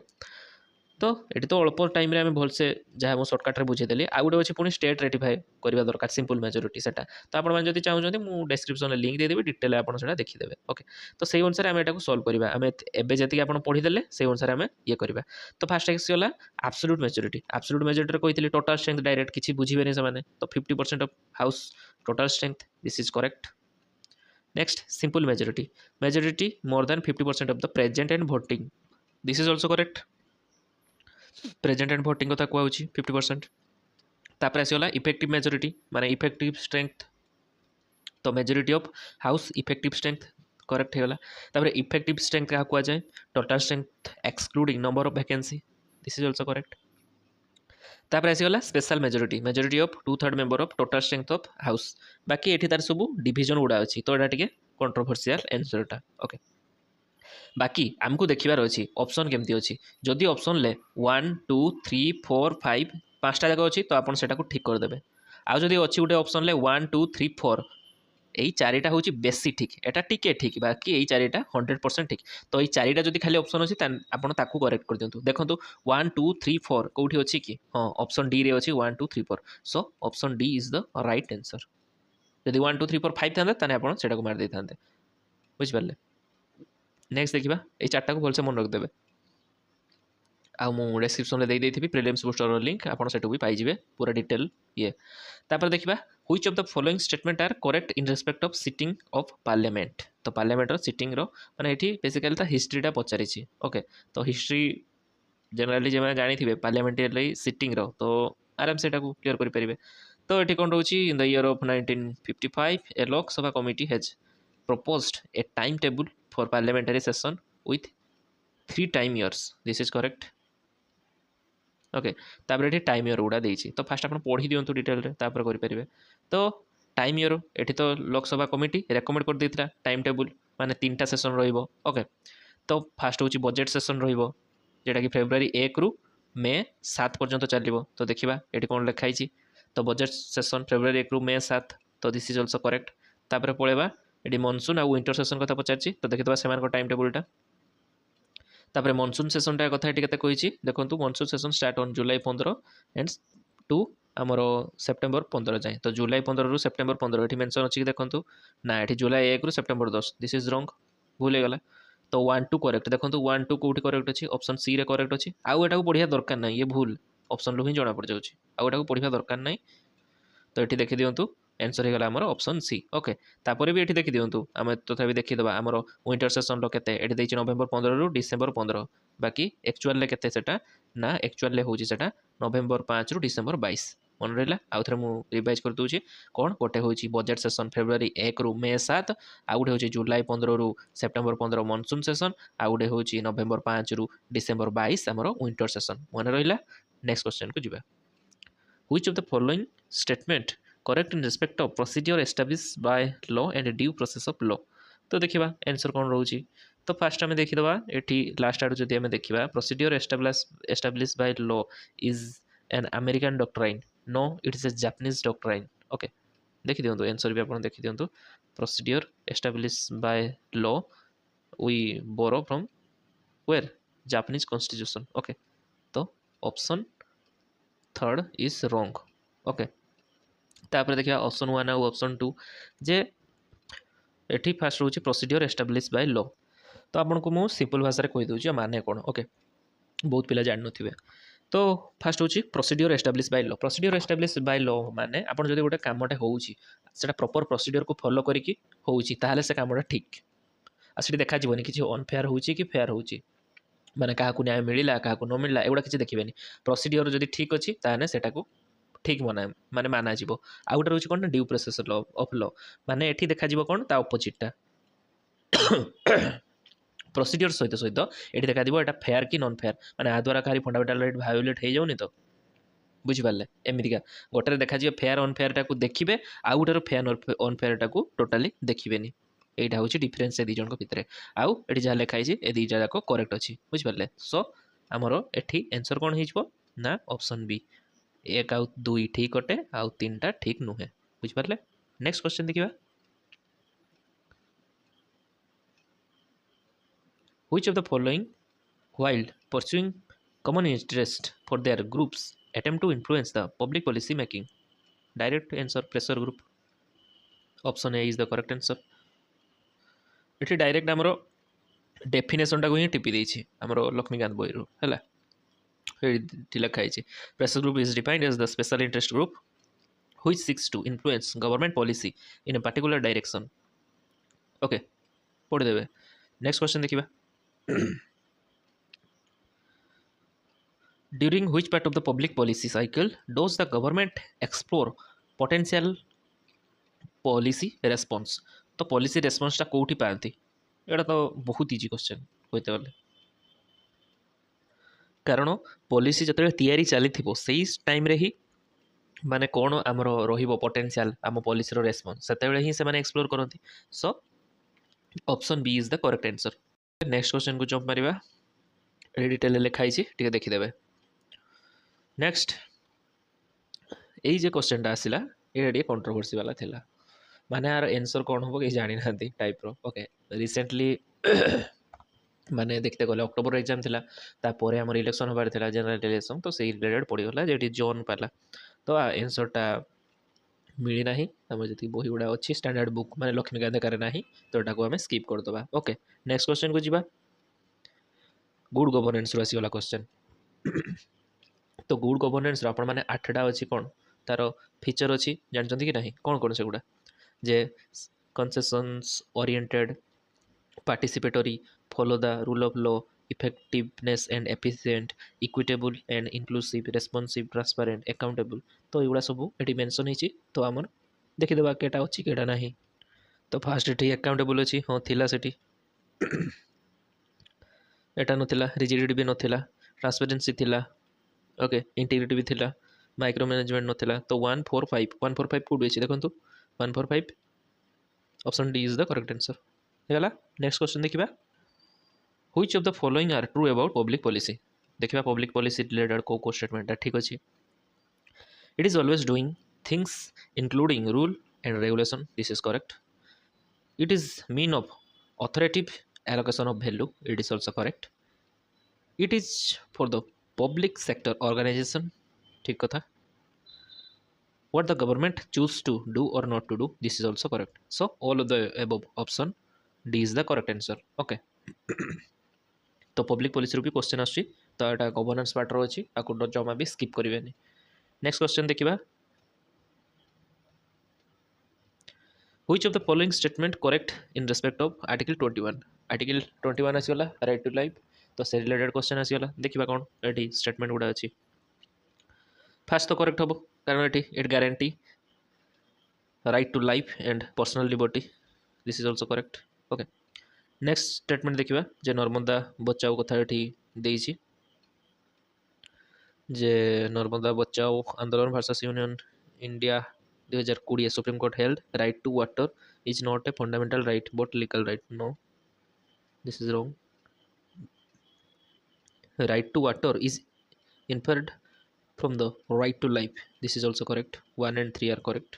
तो ये तो अल्प टाइम रे आम भलसे जहाँ मुझे सर्टकट रे बुझेदेली आउ गोटे अच्छे पुणी स्टेट रेटिफाई करवा दरकार सिंपल मेजॉरिटी सेटा तो आपड़ी चाहते मुझे डिस्क्रिप्शन में लिंक देदेवी डिटेल आप देखीदे ओके तो से अनुसार आम यहाँ सल्व करवा आम एवं जी आप पढ़ीदे से अनुसार आम ये करवा तो फास्ट आसगला एब्सोल्यूट मेजॉरिटी कही टोटल स्ट्रेंथ डायरेक्ट किसी बुझे से तो 50% of house total strength this is correct next simple majority more than 50% of the present and voting this is also correct present and voting कथा कहूँ 50% तापर आसगला इफेक्टिव मेजॉरिटी माने effective strength तो majority of house effective strength correct होगा तापर effective strength क्या कह जाए total strength excluding number of vacancy this is also correct तापर आसीगला special majority majority of 2/3 member of total strength of house बाकी एठी तार सब डिवीजन गुड़ा अच्छी तो एटा टिके कंट्रोवर्शियल आंसरटा ओके बाकी आमको देखिबार अच्छी ऑप्शन केमती अच्छी जदि ऑप्शन ले 1 2 3 4 5 पांचटा जाक अच्छी तो आपन सेटा को ठीक कर देबे आ जदि अच्छी गोटे ऑप्शन ले 1 2 3 4 এই চারিটা হচ্ছে বেশি ঠিক এটা টিকে ঠিক বাকি এই চারিটা 100% ঠিক তো এই চারিটা যদি খালি অপশন আছে আপন তাকু করেক্ট করে দিয়ন্তু দেখন্তু 1 2 3 4 কোউঠি ଅଛି কি হ্যাঁ অপশন ডি রে ଅଛି 1 2 3 4 so option D is the right answer যদি 1 2 3 4 5 থান্তা তানে আপন সেটাକୁ মার ଦେଇଥାନ୍ତେ বুঝি পারলে নেক্সট ଦେଖିବା এই চারটাକୁ ভলসে মন রাখ দেবে आ डेस्क्रिप्शन में देदेवि प्रिलिम्स बुस्टर लिंक आपड़ से भी पाइबे पूरा डिटेल ये तापर देखा which of the following statement are correct in respect of sitting of parliament तो पार्लियामेंट सिटिंग माने ये बेसिकली ता हिस्ट्रीटा पचारि ओके तो हिस्ट्री जनरली जो जानी थे पार्लियामेंटारी सिटिंग तो आराम से क्लीयर करेंगे तो ये कौन रोचे in the year of 1955 A Lok Sabha committee has proposed a timetable for parliamentary session with 3 time years this is correct okay तापर ये टाइम इयर गुड़ा देती तो फास्ट आप पढ़ी दिंतु डिटेल तापर करेंगे तो टाइम इयर ये तो लोकसभा कमिटी रेकमेंड कर देता टाइम टेबुल माने 3टा सेसन रहिबो ओके तो फास्ट हूँ बजेट सेसन रहिबो जेटा कि फेब्रुआरी 1 रु मे 7 पर्यंत चलो तो देखा ये कौन लिखाई तो बजेट सेसन फेब्रुआरी 1 रु मे 7 तो दिस इज ऑल्सो करेक्ट तापर पलैबा ये मनसून आ विंटर सेसन कथा पचार तो देखिए से टाइम टेबुलटा तापर मनसून सेसनटा कथा ये कही देखो monsoon session start on July 15 end to आमर सेप्टेम्बर 15 जाए तो जुलाई 15 रु सेप्टेम्बर 15 ये मेंशन अच्छी देखो ना ये जुलाई 1 रु सेप्टेम्बर 10 दिस इज रंग भूल गला तो 1 2 करेक्ट देखो 1 2 कौटी करेक्ट अच्छी ऑप्शन सी रे करेक्ट अच्छी आउ एटा पढ़िया दरकार ना ये भूल ऑप्शन रु ही जना पड़ जाऊँ आउ पढ़िया दरकार ना तो ये देखी दिंतु आंसर होगा आमर ऑप्शन सी ओके तापर भी ये देखी दिंतु आम तथापि देखीदे आमर विंटर सेसन के नवेम्बर 15 रु डिसेम्बर 15 बाकी एक्चुअल के ना एक्चुअल हूँ नवेम्बर 5 रु डिसेम्बर 22 मन रहा आउ थे मुझे रिवाइज कर दूसरी कौन गोटे हूँ बजेट सेसन फेब्रुआरी 1 रु मे 7 आउ गोटे हूँ जुलाई 15 रु सेप्टेम्बर 15 मनसून सेसन आउ गोटे हूँ नवेम्बर 5 रु डिसेम्बर 22 आमर विंटर सेसन मन रहा नेक्स्ट क्वेश्चन को जी which of the following statement correct in respect of procedure establish by law and due process of law तो देखा आंसर कौन रोचे तो फास्ट आम देखीदे ये लास्ट आड़ जब देखा procedure establish by law is an American doctrine no it is a Japanese doctrine okay देखी दिंतु आंसर भी आप देखी दिंतु procedure establish by law we borrow from where Japanese constitution okay तो option third is wrong okay तापर देखिए option 1 आउ ऑप्शन 2 जे एठी फास्ट रोचे प्रोसीजर एस्टाब्लिश बाय लॉ तो आपको मुझे सिंपल भाषा कही दूसरी माने कौन ओके बहुत पिला जान नथिबे तो फास्ट होची procedure establish by law procedure establish by law माने आपन जदि गोटे कामटे होउची सेटा प्रॉपर प्रोसीजर को फॉलो करिकी होउची ताहाले से कामटा ठीक आ सेठी देखा जीवनी किछि अनफेयर होउची कि फेयर होउची माने काहा को न्याय मिलिला काहा को न मिलिला एगुडा किछि देखिबेनी प्रोसीजर जदि ठीक अछि ताहाने सेटा को ठीक माने माना जीवो आ गोटे रोची कोन due process law of law माने एठी देखा जीवो कोन ता ऑपोजिटटा प्रोसीजर सहित सहित ये देखा दिव एटा फेयर कि नॉन फेयर माने आ द्वारा कहारी फंडामेंटल राइट वायोलेट हो जाऊनी तो बुझिपारे एमतीका गोटे देखा फेयर अनफेयर टाक देखिए आउ गोटे फेयर अनफेयर टाक टोटाली देखिए यहाँ हूँ डिफरेन्स ए दुजन भितर आउ ये जहाँ लिखाई ए दुईटा जाक करेक्ट अच्छी बुझिपारे सो आमर एटी आंसर कौन हो ना ऑप्शन बी 1 आउ 2 ठीक अटे आउ 3टा ठीक नुहे बुझिपारे नेक्स्ट क्वेश्चन देखिए Which of the following, while pursuing common interest for their groups, attempt to influence the public policy making? Direct answer pressure group. Option A is the correct answer. ये direct आमर definition टाक ही टिपी देछि आमर लक्ष्मीकांत बही रू है लिखाई pressure group is defined as the special interest group which seeks to influence government policy in a particular direction. Okay, पढ़ी देबे नेक्स्ट क्वेश्चन देखिबा During which part of the public policy cycle does the government explore potential policy response? तो policy response टा कोठी पाती एटा तो बहुत easy question कहते गले कारण पॉलिसी जो तैयारी चली से टाइम रे ही माने कौन आमर रोटेनसीआल आम पॉलिसी रेस्पन्स से ही से एक्सप्लोर करती so option B is the correct answer. Next question को जंप मारिबा डिटेल लिखाई टी देखीदे। नेक्स्ट यही जो क्वेश्चन आसला ये कंट्रोवर्सी वाला थिला माने यार आंसर कौन हम कहीं जानी ना टाइप रो ओके रिसेंटली माने देखते गले अक्टोबर एग्जाम थिला तापर आमर इलेक्शन होबार थिला जनरल इलेक्शन तो से रिलेटेड पड़ीगला जेटी जोन पाला तो आंसरटा मिली ना आम जी बही गुड़ा अच्छी स्टैंडर्ड बुक माने लक्ष्मीकांत कार ना तो यहाँ आम स्कीप करदे। ओके नेक्स्ट क्वेश्चन को जीवा गुड गवर्नेंस आसीगला क्वेश्चन तो गुड गवर्नेंस आपण मैंने 8टा अच्छी कौन तार फीचर अच्छी जानते कि ना कौन कौन से गुड़ा जे consensus oriented participatory follow the rule of law effectiveness and efficient equitable and inclusive responsive transparent accountable तो युवा सब ये मेंशन होती तो आमर देखीदे केटा अच्छी केटा ना तो फास्ट ये अकाउंटेबल अच्छी हाँ थिला सेठी एटा नथिला रिजिडिटी भी नथिला ट्रांसपेरेंसी थिला ओके इंटीग्रिटी भी थिला माइक्रो मैनेजमेंट नथिला तो 145 कोड अछि देखंतु 145 option D is the correct answer हेला। नेक्स्ट क्वेश्चन देखिबा which of the following are true about public policy देखिबा पब्लिक पॉलिसी रिलेटेड को स्टेटमेंट ठीक अछि it is always doing things including rule and regulation this is correct it is mean of authoritative allocation of value it is also correct it is for the public sector organization ठीक कथा what the government choose to do or not to do this is also correct so all of the above option D is the correct answer okay तो public policy भी question आछि तो एटा governance part रो अछि आकु जमा भी skip करिवेनी। Next question देखिबा which of the following statement correct in respect of article 21 article 21 आसीगला right to life तो से रिलेटेड क्वेश्चन आसीगला देखिबा कौन ये स्टेटमेंट गुड़ा अच्छी फास्ट तो करेक्ट हम कारण ये it guarantee right to life and personal liberty this is also correct okay next statement देखिबा जे नर्मदा बचाओ कथा ये जे Narmada Bachao Andolan versus Union India 2020 Supreme Court held right to water is not a fundamental right but legal right no this is wrong right to water is inferred from the right to life this is also correct 1 and 3 are correct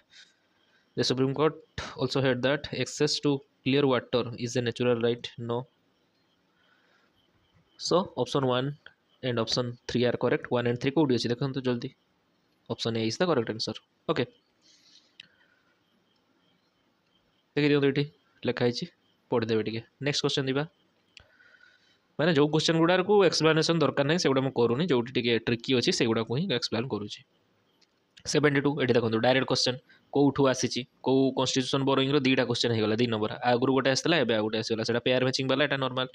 the supreme court also heard that access to clear water is a natural right no so option 1 and option 3 are correct 1 and 3 कोडी अछि देखंतु जल्दी option A is the correct answer okay देखि दियौ एठी लिखा अछि पढ़ देबे टिके नेक्स्ट क्वेश्चन दिबा माने जो क्वेश्चन गुडार को एक्सप्लेनेशन दरकार नहीं से गुडा म करूनी जोटी टिके ट्रिकी अछि से गुडा को ही एक्सप्लेन करूची 72 एठी देखंतु डायरेक्ट क्वेश्चन कोठू आसीची को कॉन्स्टिट्यूशन बोरोइंग रो दीटा क्वेश्चन हे गला 2 नंबर आगुरु गोटे आस्तला एबे गोटे आसीगला सेटा पेयर मैचिंग वाला एटा नॉर्मल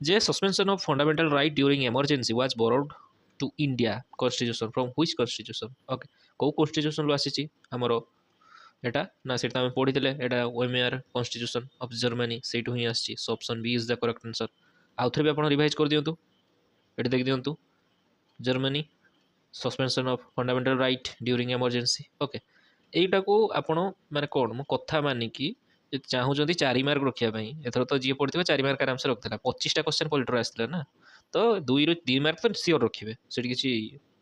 जे suspension of fundamental right during emergency was borrowed to India constitution from which constitution okay को कॉन्स्टिट्यूशन लो आसीची हमरो एटा ना सेटा हम पढितले एटा ओएमआर कॉन्स्टिट्यूशन ऑफ जर्मनी सेटु ही आसी so option B is the correct answer आउ थे भी आप रिवाइज कर दिंतु ये देख दिंतु Germany suspension of fundamental right during emergency okay यहीटा को आपण माने कौन मो कथा मानिकी चाहूँ 4 मार्क रखापी एथर तो जी पढ़ी 4 मार्क आराम से रखा 25टा क्वेश्चन पॉलिटर आसला ना तो 2 मार्क तो सियोर रखिए से किसी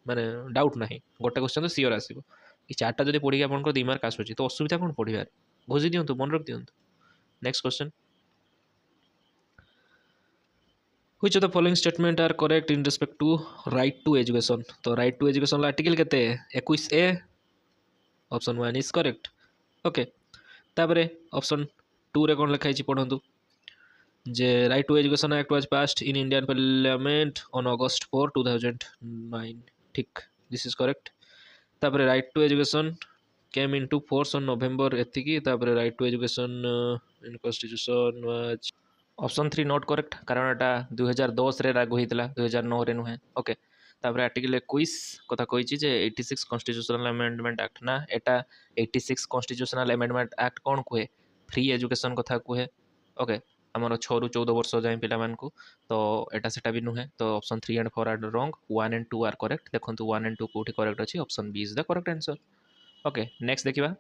माने डाउट ना गोटे क्वेश्चन तो सियोर आसो कि 4टा जब पढ़ी आप 2 मार्क आसूँ तो असुविधा कौन पढ़ार बुझी दिंतु मन रख दिंतु। Next question which of the following statement are correct in respect to right to education तो right to education आर्टिकल केते 21A option 1 is correct okay तापरे ऑप्शन 2 रे कोन लिखा छि पढंतु जे right to education act was passed in Indian parliament on August 4 2009 ठीक दिस इज करेक्ट तापरे right to education came into force on November एतिकी तापरे right to education in constitution was option 3 not correct कारण एटा 2010 रे लागू होइतला 2009 रे नुहे ओके तापर आर्टिकल 21 कथा कहिछि जे 86 कॉन्स्टिट्यूशनल अमेंडमेंट एक्ट ना एटा 86 कॉन्स्टिट्यूशनल अमेंडमेंट एक्ट कोन कुहे फ्री एजुकेशन कथा कुहे ओके आमर 6 ରୁ 14 वर्ष जाए पिला मानकु तो एटा सेटा भी नुहे तो option 3 and 4 are wrong 1 and 2 are correct देखंतु 1 एंड 2 कोठी करेक्ट अछि option B is the correct answer okay next देखिबा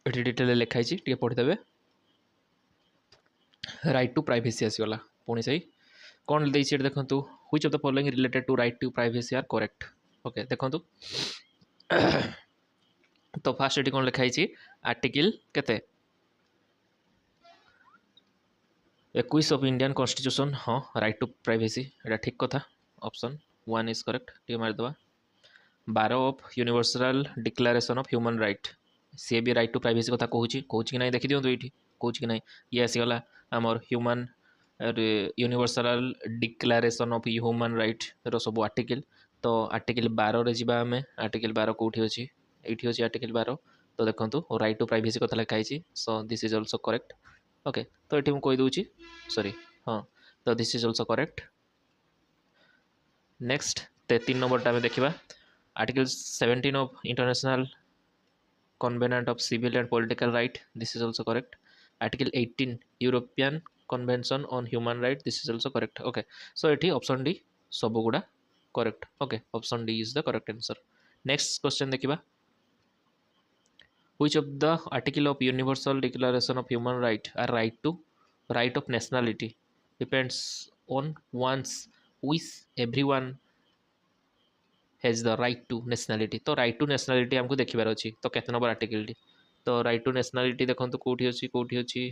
एठी डिटेल लिखाई छि टिके पढि देबे राइट टू प्राइवेसी आसीगला पुणी सही कौन देछि देखंतु which of the following related to right to privacy are correct okay देखंतु तो फास्ट एटी कौन लिखाई छि आर्टिकल केते 21 ऑफ इंडियन कॉन्स्टिट्यूशन हाँ राइट टू प्राइवेसी एटा ठीक कथा ऑप्शन 1 इज करेक्ट टिके मार दवा 12 of universal declaration of human right सी भी राइट टू प्राइवेसी कथा कहूँ कि ना देखी दिखाँ ये कहूँ कि ना ये आसीगला आमर human universal declaration of human right रो सब आर्टिकल तो आर्टिकल 12 रे जिबा हमें आर्टिकल 12 कोठी अछि एठी अछि आर्टिकल 12 तो देखंतु राइट टू प्राइवेसी कथा लिखाई so this is also correct okay तो ये मुझे कहीदे सॉरी हाँ तो this is also correct next 3 number time देखा article 17 of international covenant of civil and political right this is also correct article 18 European convention on human right this is also correct okay so ये option D सब गुड़ा correct okay option D is the correct answer next question देखा which of the article of universal declaration of human right are right of nationality depends on one's wish everyone has the right to nationality तो right to nationality हमको देखिबार अछि तो केते number article T तो right to nationality देखंतु कोठी अछि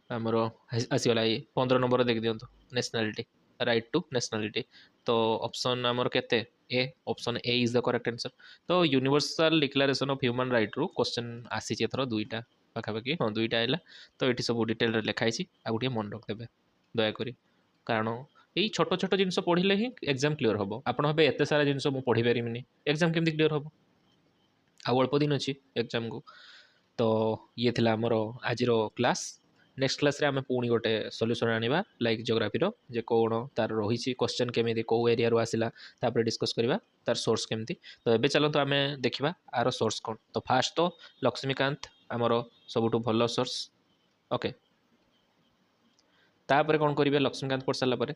हमरो आसीगला 15 नंबर देख दियंतु nationality राइट टू नेशनलिटी तो ऑप्शन आमर केते A option A is the correct answer तो universal declaration of human right रू क्वेश्चन आसी एथर दुईटा पाखापाखि हाँ दुईटा है तो ये सब डिटेल लिखाई आ गोटे मन रखिदेवे दयाकोरी कारण यही छोट छोट जिन पढ़ले ही एग्जाम क्लीयर हम आपड़ भावे एत सारा जिन पढ़ी पारिनी एग्जाम केमती क्लीयर हम आउ अल्प दिन अच्छी एग्जाम को तो ये थिला आमर आज क्लास नेक्स्ट क्लास रे आमे पुणी गोटे सॉल्यूशन आनिबा लाइक जियोग्राफी रो जे कोण तार रही क्वेश्चन केमी कौ एरिया रो आसिला तापर डिस्कस करबा तार सोर्स केमती तो एबे चलतो आमे देखिबा आरो सोर्स कोन तो फास्ट तो लक्ष्मीकांत आमर सबुठु भलो सोर्स ओके तापर कोन करिवे लक्ष्मीकांत पढ़ साला परे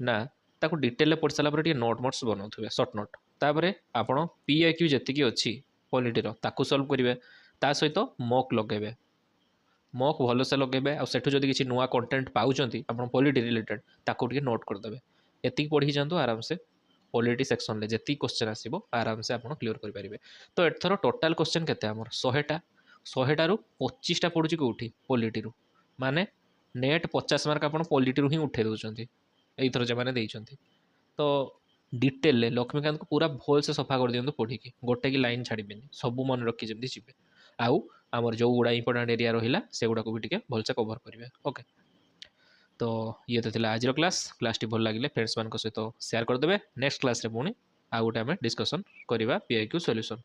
ना ताको डिटेल पढ़ साला परे नोट मोट्स बनाउथबे शॉर्ट नोट तापर आपण पीआईक्यू जति की अछि पॉलिटी रो ताको सॉल्व करिवे ता सहित मॉक लगेबे मॉक भलसे लगे आ सेठू जदि किसी नुआ कंटेंट पाउचंती आपण पॉलिटी रिलेटेड ताको टिके नोट करदेबे एतिक पढ़ी जांतु आराम से पॉलिटी सेक्शन ले जेति क्वेश्चन आसीबो आराम से आपण क्लियर करि परिबे तो एथरो टोटल क्वेश्चन केते हमर 100टा रु 25टा पडुची कोठी पॉलिटी रु माने नेट 50 मार्क आपण पॉलिटी रु ही उठे दोचंती एथरो जे माने देइचंती तो डिटेल ले लक्ष्मीकांत को पूरा भोल से सफा कर दियंतु पढ़ी की गोटे की लाइन छाड़बेनी सब मन रखी जल्दी जीवे आउ आमर जो गुड़ा इंपोर्टाट एरिया रहा से गुड़ा को भी टिके भलसे कवर करेंगे ओके तो ये तो थिला आज क्लास टी भल लगे फ्रेंड्स मान सहित शेयर करदे नेक्स्ट क्लास रे पुणी आउ गोटे आम डिस्कसन करवा पीआईक्यू सॉल्यूशन।